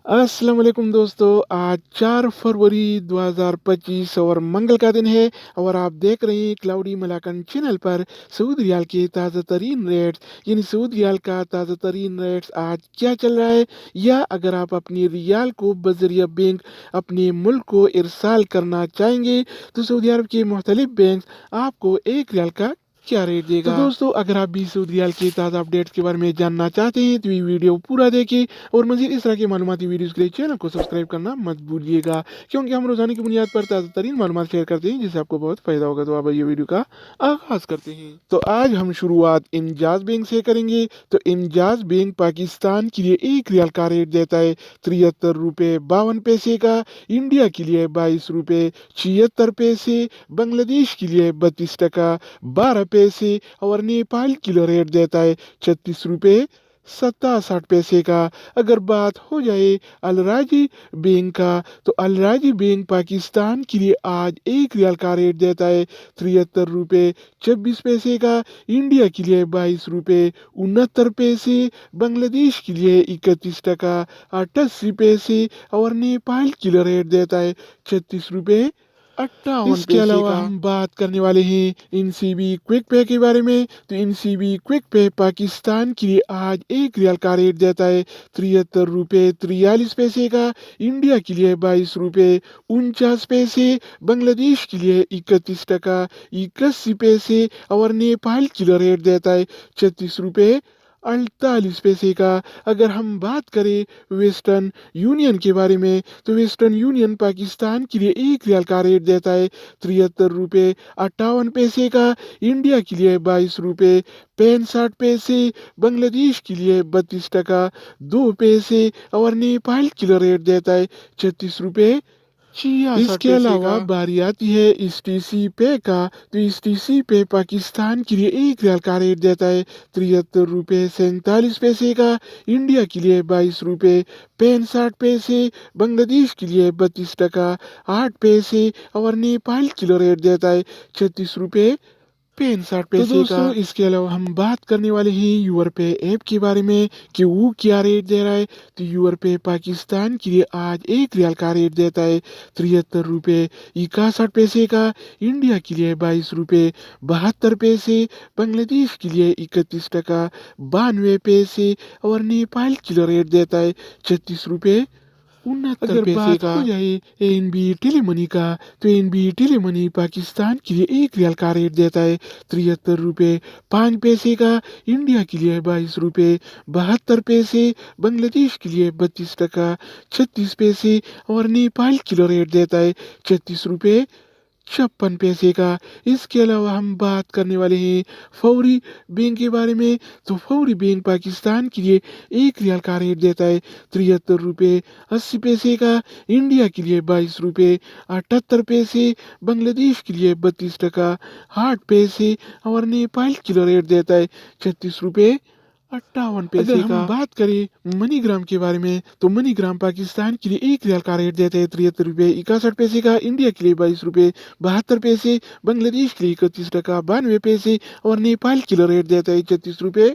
अस्सलाम वालेकुम दोस्तों। आज 4 फरवरी 2025 और मंगल का दिन है और आप देख रहे हैं क्लाउडी मलाकन चैनल पर सऊदी रियाल के ताज़ा तरीन रेट्स, यानी सऊदी रियाल का ताज़ा तरीन रेट्स आज क्या चल रहा है, या अगर आप अपनी रियाल को बजरिया बैंक अपने मुल्क को इरसाल करना चाहेंगे तो सऊदी अरब के मुख्तलिफ बैंक आपको एक रियाल का क्या रेट देगा। तो दोस्तों, अगर आप भी सऊदी रियाल के ताज़ा अपडेट्स के बारे में जानना चाहते हैं तो ये वीडियो पूरा देखें और मज़ीद इस तरह की मालूमाती वीडियोज़ के लिए चैनल को सब्सक्राइब करना मत भूलिएगा, क्योंकि हम रोजाना की बुनियाद पर ताज़ा तरीन मालूमात शेयर करते हैं जिससे आपको बहुत फ़ायदा होगा। तो अब ये वीडियो का आगाज़ करते हैं। तो आज हम शुरुआत इंजाज बैंक से करेंगे। तो इंजाज बैंक पाकिस्तान के लिए एक रियाल का रेट देता है 73 रुपये 52 पैसे का, इंडिया के लिए 22 रुपये 76 पैसे, बांग्लादेश के लिए 32 टका 12 पैसे और नेपाल के लिए रेट देता है 36 रुपये 67 पैसे का। अगर बात हो जाए अलराजी बैंक का, तो अलराजी बैंक पाकिस्तान के लिए आज एक रियाल का रेट देता है 73 रुपये 26 पैसे का, इंडिया के लिए 22 रुपये 69 पैसे, बांग्लादेश के लिए 31 टका 88 पैसे और नेपाल के लिए रेट देता है 36 रुपये 58 इसके अलावा हम बात करने वाले हैं इनसीबी क्विक पे के बारे में। तो इनसीबी क्विक पे पाकिस्तान के लिए आज एक रियाल का रेट देता है 73 रुपये 43 पैसे का, इंडिया के लिए 22 रुपये 49 पैसे, बांग्लादेश के लिए 31 टका 81 पैसे और नेपाल के लिए रेट देता है 36 रुपये 48 पैसे का। अगर हम बात करें वेस्टर्न यूनियन के बारे में, तो वेस्टर्न यूनियन पाकिस्तान के लिए एक रियाल का रेट देता है 73 रुपये 58 पैसे का, इंडिया के लिए 22 रुपये 65 पैसे, बांग्लादेश के लिए 32 टका 2 पैसे और नेपाल के लिए रेट देता है 36 रुपये 66 इसके अलावा बारी आती है इस टीसी पे का। तो इस टीसी पे पाकिस्तान के लिए एक रियाल का रेट देता है 73 रुपये 47 पैसे का, इंडिया के लिए 22 रुपये 65 पैसे, बांग्लादेश के लिए 32 टका 8 पैसे और नेपाल के लिए रेट देता है 36 रुपये 65 पैसे का। इसके अलावा हम बात करने वाले हैं यूर पे ऐप के बारे में कि वो क्या रेट दे रहा है। तो यूर पे पाकिस्तान के लिए आज एक रियाल का रेट देता है 73 रुपये 61 पैसे का, इंडिया के लिए 22 रुपये 72 पैसे, बांग्लादेश के लिए 31 टका 92 पैसे और नेपाल के लिए रेट देता है 36 रुपये 69 पैसे का। हो जाए एनबी टेलीमनी का, तो एनबी टेलीमनी पाकिस्तान के लिए एक रियाल का रेट देता है 73 रुपये 5 पैसे का, इंडिया के लिए 22 रुपये 72 पैसे, बांग्लादेश के लिए 32 टका 36 पैसे और नेपाल के लिए रेट देता है 36 रुपये 56 पैसे का। इसके अलावा हम बात करने वाले हैं फौरी बैंक के बारे में। तो फौरी बैंक पाकिस्तान के लिए एक रियाल का रेट देता है 73 रुपये 80 पैसे का, इंडिया के लिए 22 रुपये 78 पैसे, बांग्लादेश के लिए 32 टका 8 पैसे और नेपाल के लिए रेट देता है 36 रुपये 58 पैसे का। हम बात करें मनीग्राम के बारे में, तो मनीग्राम पाकिस्तान के लिए एक रियाल का रेट देता है 73 रुपये 61 पैसे का, इंडिया के लिए 22 रुपये 72 पैसे, बांग्लादेश के लिए 31 टका 92 पैसे और नेपाल के लिए रेट देता है 36 रुपये